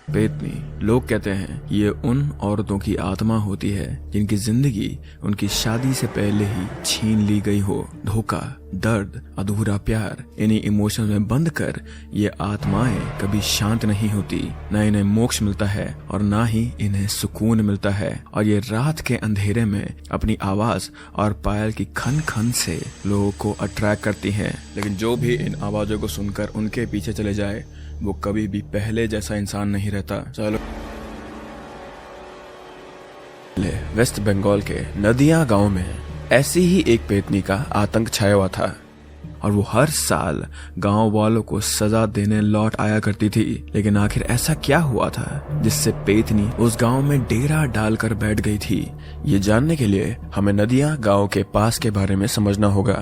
पेतनी, लोग कहते हैं ये उन औरतों की आत्मा होती है जिनकी जिंदगी उनकी शादी से पहले ही छीन ली गई हो। धोखा, दर्द, अधूरा प्यार, इन्हीं इमोशन में बंद कर ये आत्माएं कभी शांत नहीं होती। न इन्हें मोक्ष मिलता है और न ही इन्हें सुकून मिलता है। और ये रात के अंधेरे में अपनी आवाज और पायल की खन खन से लोगों को अट्रैक्ट करती हैं। लेकिन जो भी इन आवाजों को सुनकर उनके पीछे चले जाए वो कभी भी पहले जैसा इंसान नहीं रहता। चलो, वेस्ट बंगाल के नदिया गांव में ऐसी ही एक पेतनी का आतंक छाया हुआ था और वो हर साल गांव वालों को सजा देने लौट आया करती थी। लेकिन आखिर ऐसा क्या हुआ था जिससे पेतनी उस गांव में डेरा डालकर बैठ गई थी? ये जानने के लिए हमें नदिया गांव के पास के बारे में समझना होगा।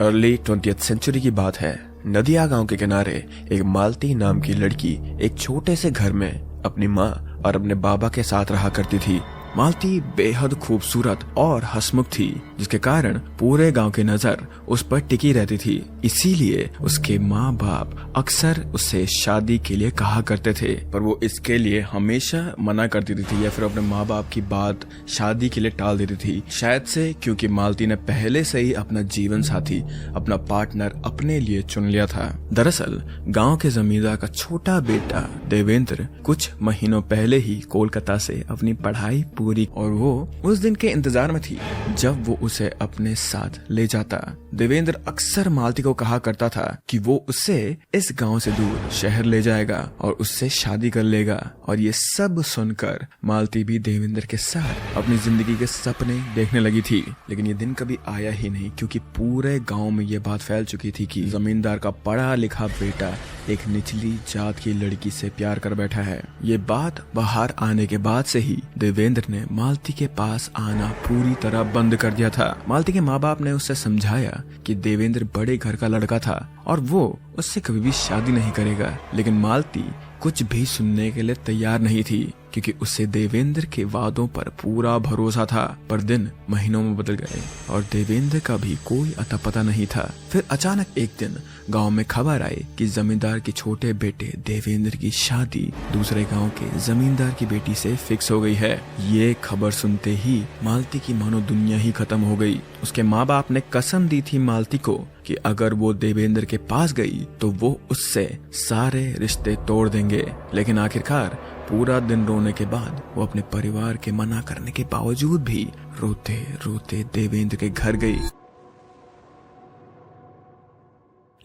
अर्ली 20th सेंचुरी की बात है। नदिया गांव के किनारे एक मालती नाम की लड़की एक छोटे से घर में अपनी माँ और अपने बाबा के साथ रहा करती थी। मालती बेहद खूबसूरत और हंसमुख थी, जिसके कारण पूरे गांव की नजर उस पर टिकी रहती थी। इसीलिए उसके माँ बाप अक्सर उससे शादी के लिए कहा करते थे, पर वो इसके लिए हमेशा मना कर देती थी या फिर अपने माँ बाप की बात शादी के लिए टाल देती थी। शायद से क्योंकि मालती ने पहले से ही अपना जीवन साथी, अपना पार्टनर अपने लिए चुन लिया था। दरअसल गाँव के जमींदार का छोटा बेटा देवेंद्र कुछ महीनों पहले ही कोलकाता से अपनी पढ़ाई पूरी और वो उस दिन के इंतजार में थी जब वो उसे अपने साथ ले जाता। देवेंद्र अक्सर मालती को कहा करता था कि वो उसे इस गांव से दूर शहर ले जाएगा और उससे शादी कर लेगा। और ये सब सुनकर मालती भी देवेंद्र के साथ अपनी जिंदगी के सपने देखने लगी थी। लेकिन ये दिन कभी आया ही नहीं, क्योंकि पूरे गांव में ये बात फैल चुकी थी कि जमींदार का पढ़ा लिखा बेटा एक निचली जात की लड़की से प्यार कर बैठा है। ये बात बाहर आने के बाद से ही देवेंद्र ने मालती के पास आना पूरी तरह बंद कर दिया था। मालती के माँ बाप ने उससे समझाया कि देवेंद्र बड़े घर का लड़का था और वो उससे कभी भी शादी नहीं करेगा। लेकिन मालती कुछ भी सुनने के लिए तैयार नहीं थी, क्योंकि उसे देवेंद्र के वादों पर पूरा भरोसा था। पर दिन महीनों में बदल गए और देवेंद्र का भी कोई अता पता नहीं था। फिर अचानक एक दिन गांव में खबर आई कि जमींदार के छोटे बेटे देवेंद्र की शादी दूसरे गांव के जमींदार की बेटी से फिक्स हो गई है। ये खबर सुनते ही मालती की मानो दुनिया ही खत्म हो गई। उसके माँ बाप ने कसम दी थी मालती को कि अगर वो देवेंद्र के पास गई तो वो उससे सारे रिश्ते तोड़ देंगे। लेकिन आखिरकार पूरा दिन रोने के बाद वो अपने परिवार के मना करने के बावजूद भी रोते रोते देवेंद्र के घर गई।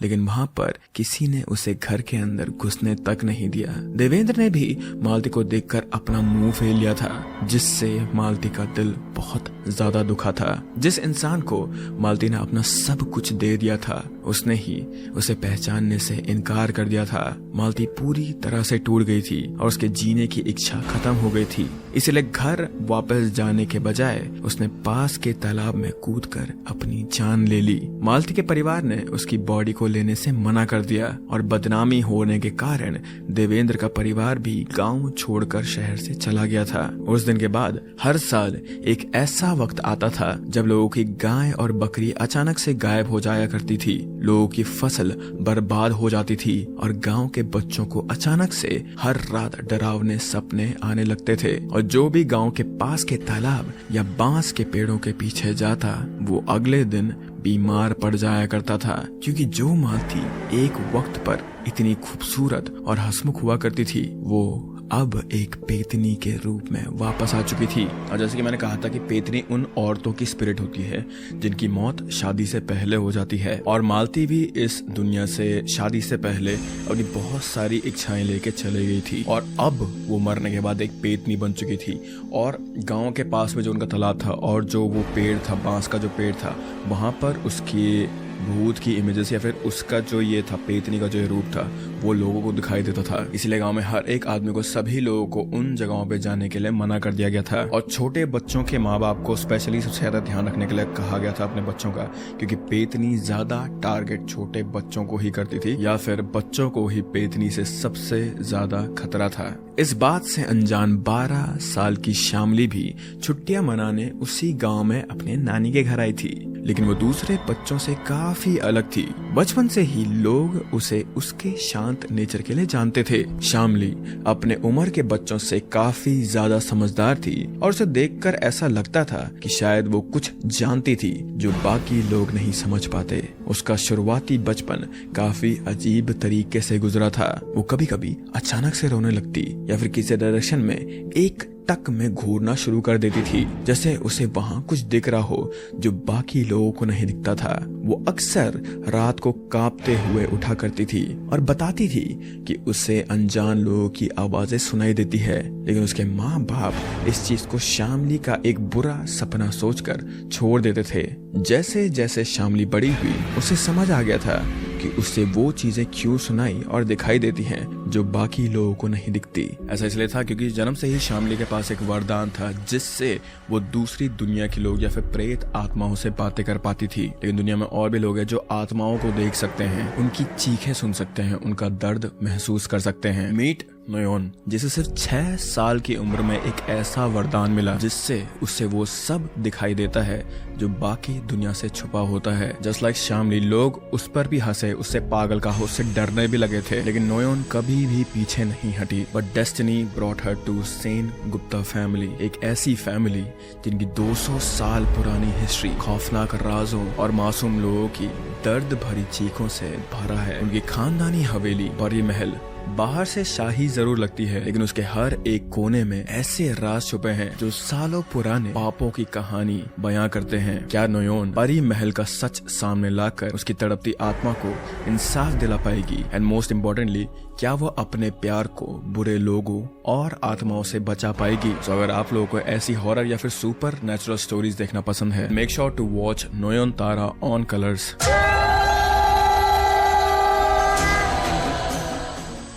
लेकिन वहां पर किसी ने उसे घर के अंदर घुसने तक नहीं दिया। देवेंद्र ने भी मालती को देखकर अपना मुंह फेर लिया था, जिससे मालती का दिल बहुत ज्यादा दुखा था। जिस इंसान को मालती ने अपना सब कुछ दे दिया था उसने ही उसे पहचानने से इनकार कर दिया था। मालती पूरी तरह से टूट गई थी और उसके जीने की इच्छा खत्म हो गई थी। इसलिए घर वापस जाने के बजाय उसने पास के तालाब में कूदकर अपनी जान ले ली। मालती के परिवार ने उसकी बॉडी को लेने से मना कर दिया और बदनामी होने के कारण देवेंद्र का परिवार भी गांव छोड़कर शहर से चला गया था। उस दिन के बाद हर साल एक ऐसा वक्त आता था जब लोगों की गाय और बकरी अचानक से गायब हो जाया करती थी। लोगों की फसल बर्बाद हो जाती थी और गांव के बच्चों को अचानक से हर रात डरावने सपने आने लगते थे। और जो भी गांव के पास के तालाब या बांस के पेड़ों के पीछे जाता वो अगले दिन बीमार पड़ जाया करता था, क्योंकि जो मालती एक वक्त पर इतनी खूबसूरत और हंसमुख हुआ करती थी वो अब एक पेतनी के रूप में वापस आ चुकी थी। और जैसे कि मैंने कहा था कि पेतनी उन औरतों की स्पिरिट होती है जिनकी मौत शादी से पहले हो जाती है। और मालती भी इस दुनिया से शादी से पहले अपनी बहुत सारी इच्छाएं लेके चले गई थी और अब वो मरने के बाद एक पेतनी बन चुकी थी। और गांव के पास में जो उनका तालाब था और जो वो पेड़ था, बांस का जो पेड़ था, वहां पर उसकी भूत की इमेजेस या फिर उसका जो ये था पेतनी का जो रूप था वो लोगों को दिखाई देता था। इसलिए गांव में हर एक आदमी को, सभी लोगों को उन जगहों पे जाने के लिए मना कर दिया गया था। और छोटे बच्चों के माँ बाप को स्पेशली सबसे ज्यादा ध्यान रखने के लिए कहा गया था अपने बच्चों का, क्योंकि पेतनी ज्यादा टारगेट छोटे बच्चों को ही करती थी या फिर बच्चों को ही पेतनी से सबसे ज्यादा खतरा था। इस बात से अनजान 12 साल की श्यामली भी छुट्टियां मनाने उसी गांव में अपने नानी के घर आई थी। लेकिन वो दूसरे बच्चों से काफी अलग थी। बचपन से ही लोग उसे उसके शांत नेचर के लिए जानते थे। शामली अपने उम्र के बच्चों से काफी ज्यादा समझदार थी और उसे देखकर ऐसा लगता था कि शायद वो कुछ जानती थी जो बाकी लोग नहीं समझ पाते। उसका शुरुआती बचपन काफी अजीब तरीके से गुजरा था। वो कभी कभी अचानक से रोने लगती या फिर किसी डायरेक्शन में एक टक में घूरना शुरू कर देती थी, जैसे उसे वहाँ कुछ दिख रहा हो जो बाकी लोगों को नहीं दिखता था। वो अक्सर रात को कांपते हुए उठा करती थी और बताती थी कि उसे अनजान लोगों की आवाजें सुनाई देती है, लेकिन उसके माँ बाप इस चीज को शामली का एक बुरा सपना सोचकर छोड़ देते थे। जैसे जैसे शामली बड़ी हुई उसे समझ आ गया था कि उससे वो चीजें क्यों सुनाई और दिखाई देती हैं जो बाकी लोगों को नहीं दिखती। ऐसा इसलिए था क्योंकि जन्म से ही शामली के पास एक वरदान था जिससे वो दूसरी दुनिया के लोग या फिर प्रेत आत्माओं से बातें कर पाती थी। लेकिन दुनिया में और भी लोग हैं जो आत्माओं को देख सकते हैं, उनकी चीखें सुन सकते हैं, उनका दर्द महसूस कर सकते हैं। मीट नोयोन, जिसे सिर्फ 6 साल की उम्र में एक ऐसा वरदान मिला जिससे उससे वो सब दिखाई देता है जो बाकी दुनिया से छुपा होता है। जस्ट लाइक शामली, लोग उस पर भी हंसे, उससे पागल कहा, उससे डरने भी लगे थे, लेकिन नोयोन कभी भी पीछे नहीं हटी। But destiny brought her to Sen Gupta family, एक ऐसी फैमिली जिनकी 200 साल पुरानी हिस्ट्री खौफनाक राजों और मासूम लोगों की दर्द भरी चीखों से भरा है। उनकी खानदानी हवेली परी महल बाहर से शाही जरूर लगती है, लेकिन उसके हर एक कोने में ऐसे राज छुपे हैं जो सालों पुराने पापों की कहानी बयां करते हैं। क्या नोयोन परी महल का सच सामने लाकर उसकी तड़पती आत्मा को इंसाफ दिला पाएगी? एंड मोस्ट इम्पोर्टेंटली, क्या वो अपने प्यार को बुरे लोगों और आत्माओं से बचा पाएगी? तो अगर आप लोगों को ऐसी हॉरर या फिर सुपर नेचुरल स्टोरीज देखना पसंद है, make sure to watch Noyon Tara on Colors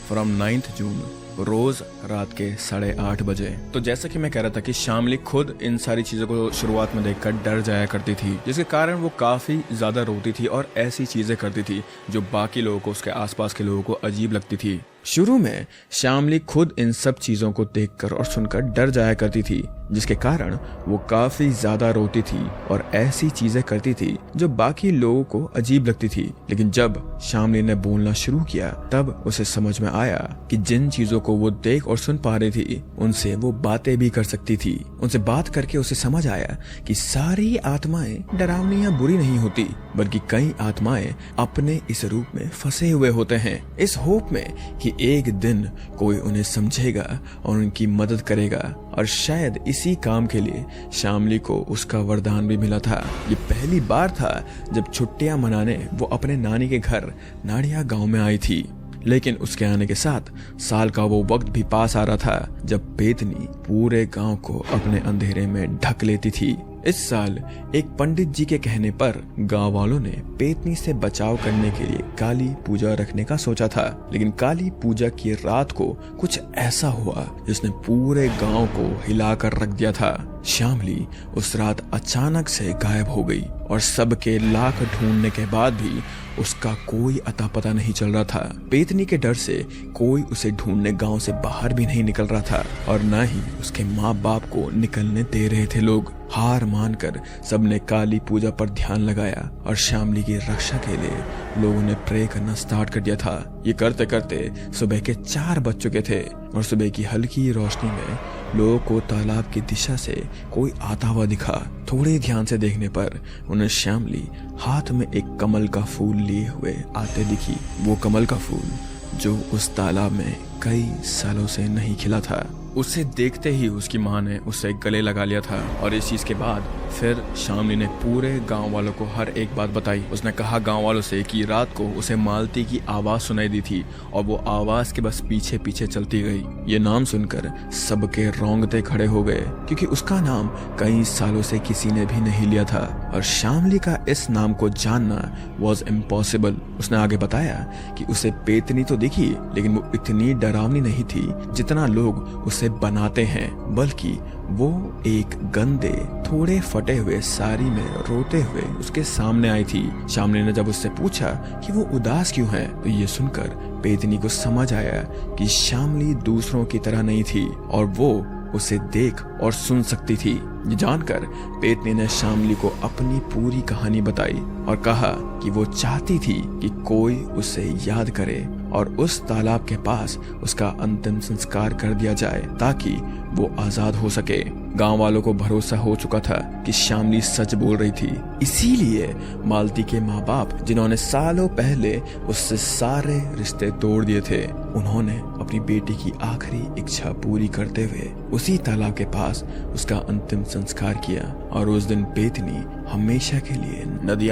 from 9 June, रोज रात के 8:30 बजे। तो जैसा कि मैं कह रहा था कि शामली खुद इन सारी चीजों को शुरुआत में देखकर डर जाया करती थी, जिसके कारण वो काफी ज्यादा रोती थी और ऐसी चीजें करती थी जो बाकी लोगों को, उसके आसपास के लोगों को अजीब लगती थी। शुरू में शामली खुद इन सब चीजों को देखकर और सुनकर डर जाया करती थी, जिसके कारण वो काफी ज्यादा रोती थी और ऐसी चीजें करती थी जो बाकी लोगों को अजीब लगती थी। लेकिन जब शामली ने बोलना शुरू किया तब उसे समझ में आया कि जिन चीजों को वो देख और सुन पा रही थी उनसे वो बातें भी कर सकती थी। उनसे बात करके उसे समझ आया कि सारी आत्माएं डरावनी या बुरी नहीं होती, बल्कि कई आत्माएं अपने इस रूप में फंसे हुए होते हैं, इस होप में कि एक दिन कोई उन्हें समझेगा और उनकी मदद करेगा। और शायद इसी काम के लिए शामली को उसका वरदान भी मिला था। ये पहली बार था जब छुट्टियां मनाने वो अपने नानी के घर नाड़िया गांव में आई थी, लेकिन उसके आने के साथ साल का वो वक्त भी पास आ रहा था जब पेतनी पूरे गांव को अपने अंधेरे में ढक लेती थी। इस साल एक पंडित जी के कहने पर गांव वालों ने पेतनी से बचाव करने के लिए काली पूजा रखने का सोचा था, लेकिन काली पूजा की रात को कुछ ऐसा हुआ जिसने पूरे गांव को हिलाकर रख दिया था। शामली उस रात अचानक से गायब हो गई और सबके लाख ढूंढने के बाद भी उसका कोई अता पता नहीं चल रहा था। पेतनी के डर से कोई उसे ढूंढने गांव से बाहर भी नहीं निकल रहा था और न ही उसके माँ बाप को निकलने दे रहे थे लोग। हार मानकर सबने काली पूजा पर ध्यान लगाया और शामली की रक्षा के लिए लोगों ने प्रे करना स्टार्ट कर दिया था। ये करते करते सुबह के 4 बज चुके थे और सुबह की हल्की रोशनी में लोगों को तालाब की दिशा से कोई आता हुआ दिखा। थोड़े ध्यान से देखने पर उन्हें शामली हाथ में एक कमल का फूल लिए हुए आते दिखी। वो कमल का फूल जो उस तालाब में कई सालों से नहीं खिला था। उसे देखते ही उसकी माँ ने उसे गले लगा लिया था और इस चीज के बाद फिर शामली ने पूरे गांव वालों को हर एक बात बताई। उसने कहा गांव वालों से कि रात को उसे मालती की आवाज सुनाई दी थी और वो आवाज के बस पीछे पीछे चलती गई। ये नाम सुनकर सबके रोंगटे खड़े हो गए क्योंकि उसका नाम कई सालों से किसी ने भी नहीं लिया था और शामली का इस नाम को जानना वॉज इम्पॉसिबल। उसने आगे बताया कि उसे पेतनी तो दिखी, लेकिन वो इतनी डरावनी नहीं थी जितना लोग उसे बनाते हैं, बल्कि वो एक गंदे थोड़े फटे हुए साड़ी में रोते हुए उसके सामने आई थी। शामली ने जब उससे पूछा कि वो उदास क्यों है, तो ये सुनकर पेतनी को समझ आया कि शामली दूसरों की तरह नहीं थी और वो उसे देख और सुन सकती थी। ये जानकर पेतनी ने शामली को अपनी पूरी कहानी बताई और कहा कि वो चाहती थी कि कोई उसे याद करे और उस तालाब के पास उसका अंतिम संस्कार कर दिया जाए ताकि वो आजाद हो सके। गांव वालों को भरोसा हो चुका था कि शामली सच बोल रही थी। इसीलिए मालती के माँ बाप, जिन्होंने सालों पहले उससे सारे रिश्ते तोड़ दिए थे, उन्होंने अपनी बेटी की आखिरी इच्छा पूरी करते हुए उसी तालाब के पास उसका अंतिम संस्कार किया और उस दिन पेतनी हमेशा के लिए नदिया